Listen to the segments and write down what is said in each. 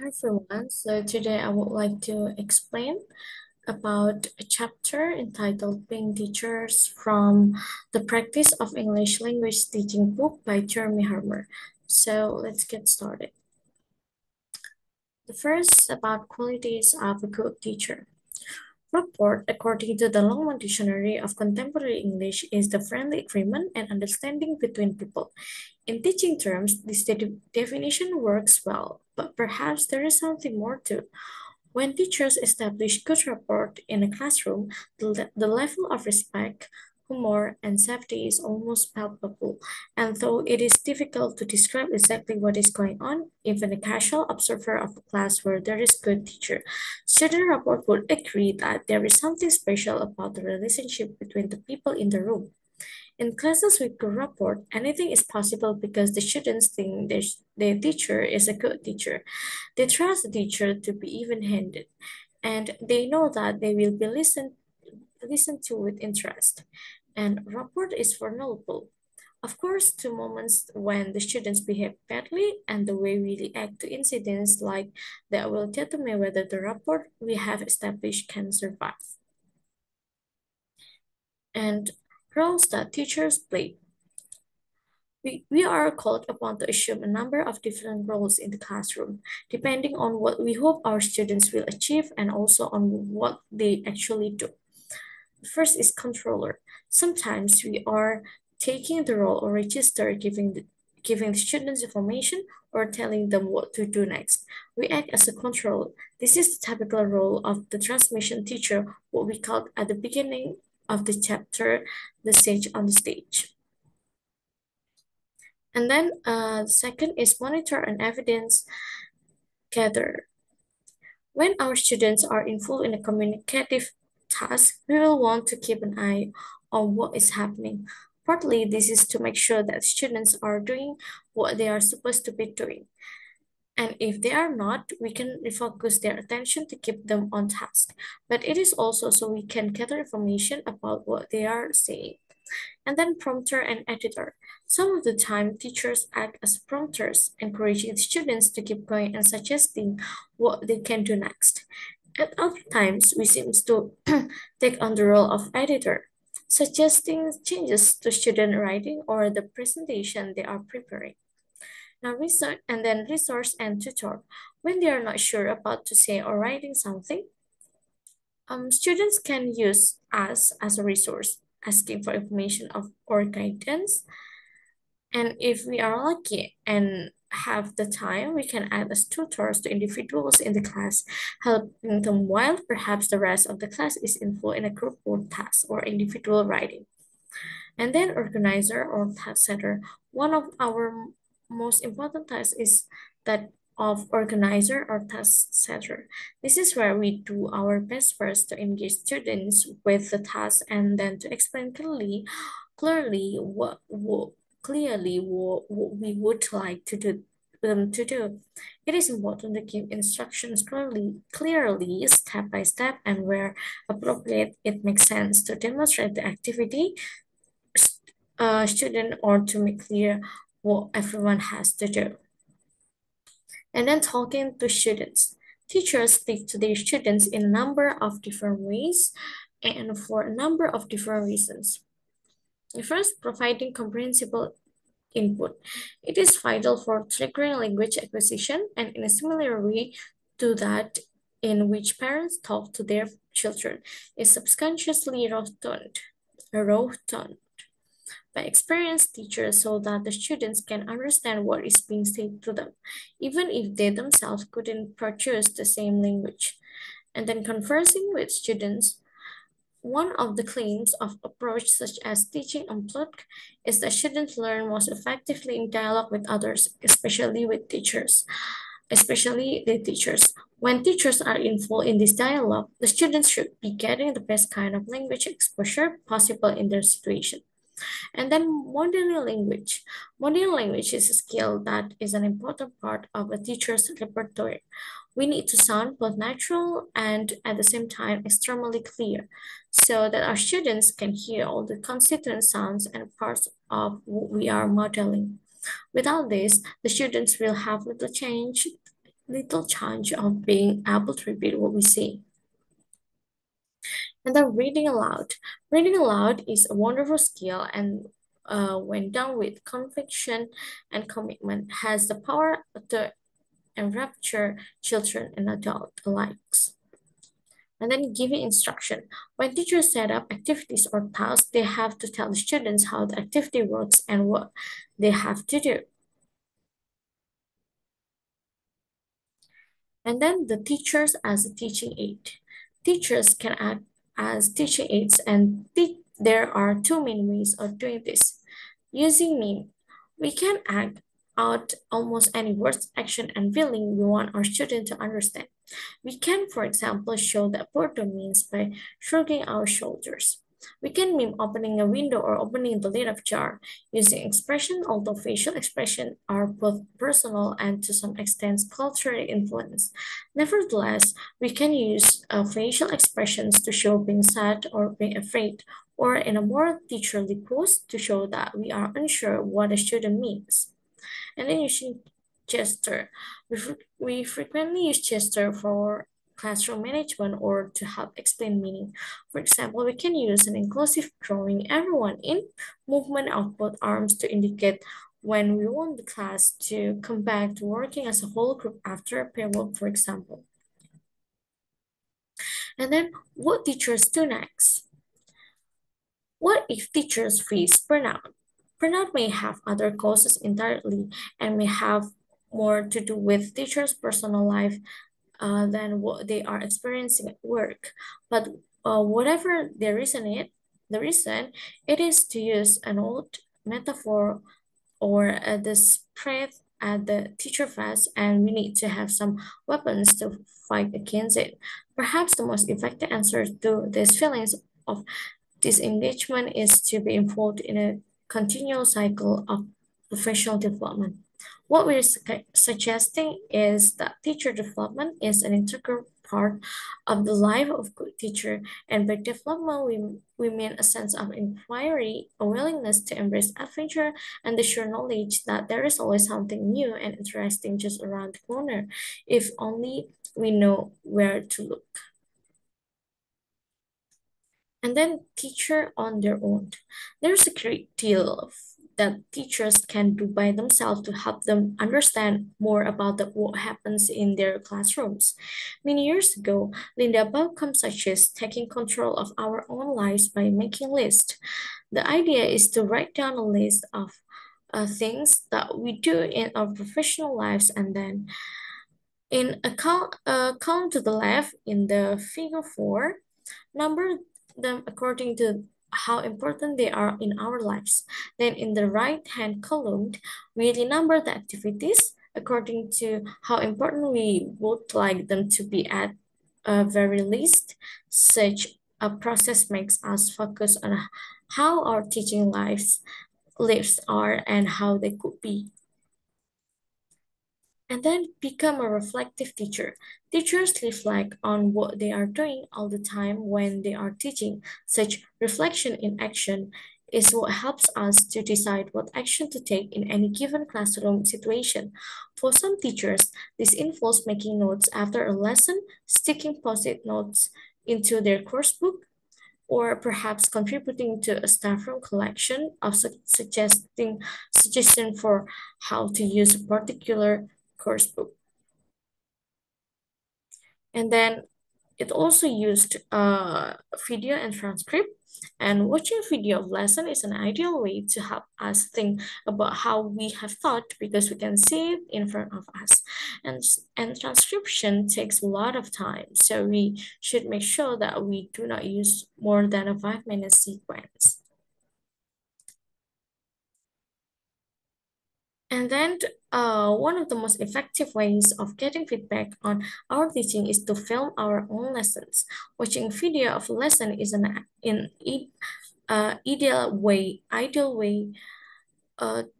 Hi everyone, so today I would like to explain about a chapter entitled Being Teachers from the Practice of English Language Teaching book by Jeremy Harmer. So let's get started. The first about qualities of a good teacher. Rapport, according to the Longman Dictionary of Contemporary English, is the friendly agreement and understanding between people. In teaching terms, this definition works well, but perhaps there is something more to. When teachers establish good rapport in a classroom, the level of respect, humor, and safety is almost palpable. And though it is difficult to describe exactly what is going on, even a casual observer of a class where there is good teacher, student rapport would agree that there is something special about the relationship between the people in the room. In classes with good rapport, anything is possible because the students think their teacher is a good teacher. They trust the teacher to be even-handed, and they know that they will be listened to with interest. And rapport is vulnerable. Of course, to moments when the students behave badly and the way we react to incidents like that will determine whether the rapport we have established can survive. And roles that teachers play. We are called upon to assume a number of different roles in the classroom, depending on what we hope our students will achieve and also on what they actually do. First is controller. Sometimes we are taking the role or register, giving the students information or telling them what to do next. We act as a controller. This is the typical role of the transmission teacher, what we called at the beginning of the chapter, the sage on the stage. And then second is monitor and evidence gather. When our students are involved in a communicative task, we will want to keep an eye on what is happening. Partly, this is to make sure that students are doing what they are supposed to be doing. And if they are not, we can refocus their attention to keep them on task. But it is also so we can gather information about what they are saying. And then prompter and editor. Some of the time, teachers act as prompters, encouraging students to keep going and suggesting what they can do next. At other times, we seem to take on the role of editor, suggesting changes to student writing or the presentation they are preparing. Now, resource and tutor. When they are not sure about to say or writing something, students can use us as a resource, asking for information or guidance. And if we are lucky and have the time, we can act as tutors to individuals in the class, helping them while perhaps the rest of the class is involved in a group work task or individual writing. And then organizer or task setter. One of our most important tasks is that of organizer or task setter. This is where we do our best first to engage students with the task and then to explain clearly what we would like to do them to do. It is important to give instructions clearly, step by step, and where appropriate, it makes sense to demonstrate the activity student or to make clear what everyone has to do. And then talking to students. Teachers speak to their students in a number of different ways and for a number of different reasons. First, providing comprehensible input. It is vital for triggering language acquisition and in a similar way to that in which parents talk to their children is subconsciously rotund by experienced teachers so that the students can understand what is being said to them, even if they themselves couldn't produce the same language. And then conversing with students, one of the claims of approach such as teaching unplugged is that students learn most effectively in dialogue with others, especially the teachers. When teachers are involved in this dialogue, the students should be getting the best kind of language exposure possible in their situation. And then modeling language. Modeling language is a skill that is an important part of a teacher's repertoire. We need to sound both natural and at the same time extremely clear so that our students can hear all the constituent sounds and parts of what we are modeling. Without this, the students will have little change little chance of being able to repeat what we say. And then reading aloud. Reading aloud is a wonderful skill and when done with conviction and commitment, has the power to enrapture children and adults alike. And then giving instruction. When teachers set up activities or tasks, they have to tell the students how the activity works and what they have to do. And then the teachers as a teaching aid. Teachers can act as teaching aids, and there are two main ways of doing this. Using meme, we can act out almost any words, action, and feeling we want our student to understand. We can, for example, show that boredom means by shrugging our shoulders. We can meme opening a window or opening the lid of jar using expression, although facial expression are both personal and to some extent culturally influenced. Nevertheless, we can use facial expressions to show being sad or being afraid, or in a more teacherly pose to show that we are unsure what a student means. And then using gesture. We frequently use gesture for classroom management or to help explain meaning. For example, we can use an inclusive drawing everyone in movement of both arms to indicate when we want the class to come back to working as a whole group after a pair work, for example. And then what teachers do next? What if teachers face burnout? Burnout may have other causes entirely and may have more to do with teachers' personal life than what they are experiencing at work. But whatever the reason, it is to use an old metaphor or the spread at the teacher fast, and we need to have some weapons to fight against it. Perhaps the most effective answer to these feelings of disengagement is to be involved in a continual cycle of professional development. What we're suggesting is that teacher development is an integral part of the life of good teacher, and by development we mean a sense of inquiry, a willingness to embrace adventure, and the sure knowledge that there is always something new and interesting just around the corner, if only we know where to look. And then teacher on their own. There's a great deal that teachers can do by themselves to help them understand more about what happens in their classrooms. Many years ago, Linda Balcom suggests taking control of our own lives by making lists. The idea is to write down a list of things that we do in our professional lives, and then in a count to the left in the figure 4, number them according to how important they are in our lives. Then in the right-hand column, we renumber the activities according to how important we would like them to be at a very least. Such a process makes us focus on how our teaching lives are and how they could be, and then become a reflective teacher. Teachers reflect on what they are doing all the time when they are teaching. Such reflection in action is what helps us to decide what action to take in any given classroom situation. For some teachers, this involves making notes after a lesson, sticking post-it notes into their course book, or perhaps contributing to a staff room collection of suggestion for how to use a particular course book. And then it also used video and transcript. And watching video of lesson is an ideal way to help us think about how we have thought because we can see it in front of us. And transcription takes a lot of time, so we should make sure that we do not use more than a 5-minute sequence. And then one of the most effective ways of getting feedback on our teaching is to film our own lessons. Watching video of a lesson is ideal way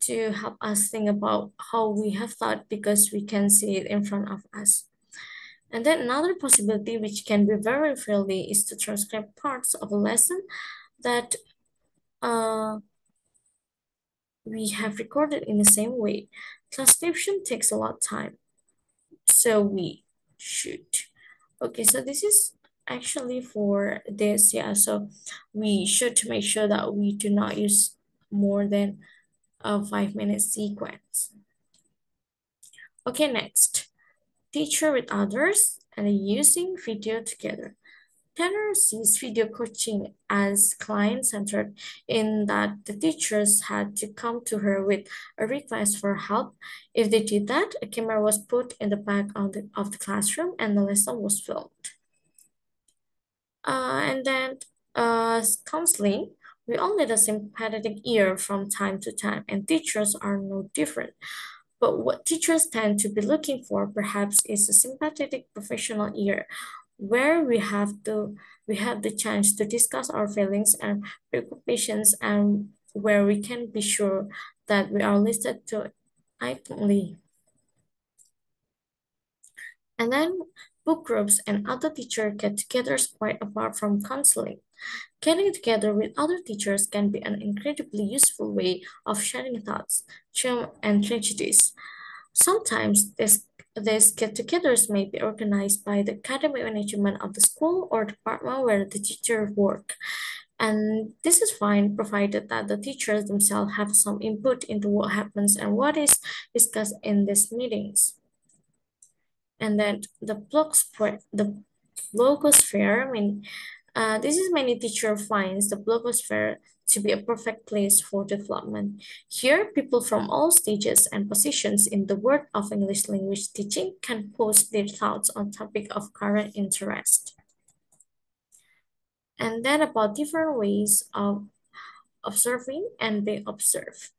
to help us think about how we have thought because we can see it in front of us. And then another possibility which can be very freely is to transcribe parts of a lesson that uh, we have recorded in the same way. Transcription takes a lot of time. so we should. Okay, so this is actually for this, yeah. So we should make sure that we do not use more than a 5 minute sequence. Okay, next, teacher with others and using video together. Tanner sees video coaching as client-centered in that the teachers had to come to her with a request for help. If they did that, a camera was put in the back of the classroom and the lesson was filmed. And then counseling, we all need a sympathetic ear from time to time, and teachers are no different. But what teachers tend to be looking for perhaps is a sympathetic professional ear where we have the chance to discuss our feelings and preoccupations and where we can be sure that we are listened to actively. And then book groups and other teachers get together quite apart from counseling. Getting together with other teachers can be an incredibly useful way of sharing thoughts, charm, and tragedies. Sometimes these get-togethers may be organized by the academic management of the school or department where the teacher work. And this is fine provided that the teachers themselves have some input into what happens and what is discussed in these meetings. And then the blogosphere, this is many teacher finds the blogosphere to be a perfect place for development. Here, people from all stages and positions in the world of English language teaching can post their thoughts on topic of current interest. And then about different ways of observing and being observed.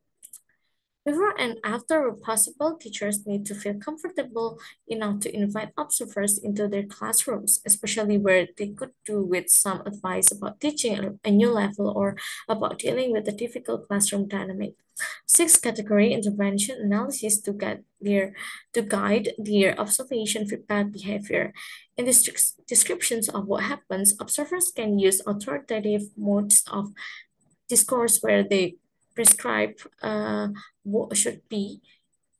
Before and after where possible, teachers need to feel comfortable enough to invite observers into their classrooms, especially where they could do with some advice about teaching a new level or about dealing with a difficult classroom dynamic. Six category intervention analysis to guide their observation feedback behavior. In the descriptions of what happens, observers can use authoritative modes of discourse where they prescribe what should be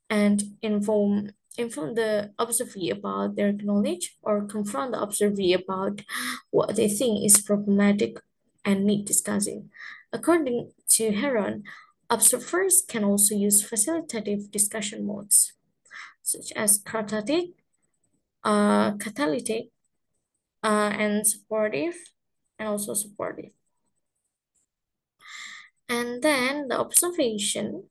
and inform the observee about their knowledge or confront the observee about what they think is problematic and need discussing. According to Heron, observers can also use facilitative discussion modes such as catalytic, and supportive, and also supportive. And then the observation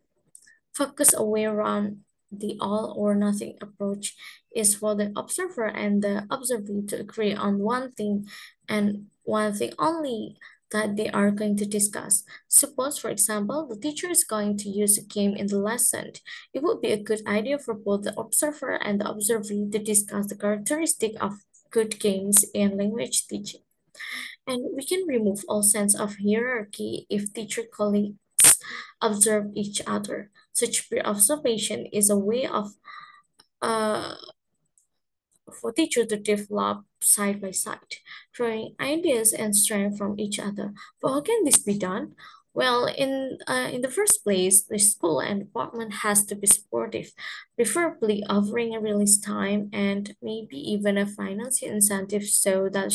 focus away around the all or nothing approach is for the observer and the observee to agree on one thing and one thing only that they are going to discuss. Suppose, for example, the teacher is going to use a game in the lesson. It would be a good idea for both the observer and the observee to discuss the characteristic of good games in language teaching. And we can remove all sense of hierarchy if teacher colleagues observe each other. Such peer observation is a way of uh, for teachers to develop side by side, drawing ideas and strength from each other. But how can this be done? Well, in the first place, the school and department has to be supportive, preferably offering a release time and maybe even a financial incentive so that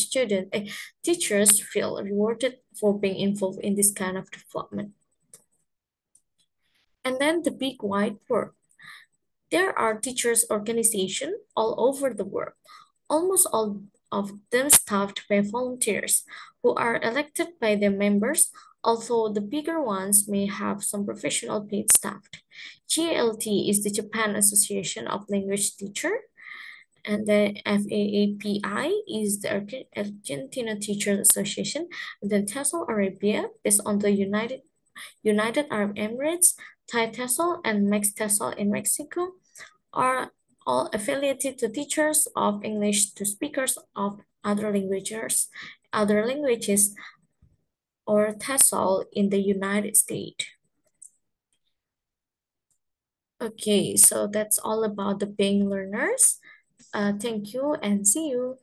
teachers feel rewarded for being involved in this kind of development. And then the big wide world. There are teachers' organizations all over the world, almost all of them staffed by volunteers who are elected by their members, although the bigger ones may have some professional paid staff. GLT is the Japan Association of Language Teachers, and the FAAPI is the Argentina Teachers Association, and then TESOL Arabia based on the United Arab Emirates, Thai TESOL, and Mex TESOL in Mexico are all affiliated to teachers of English to speakers of other languages, or TESOL in the United States. Okay, so that's all about the paying learners. Thank you and see you.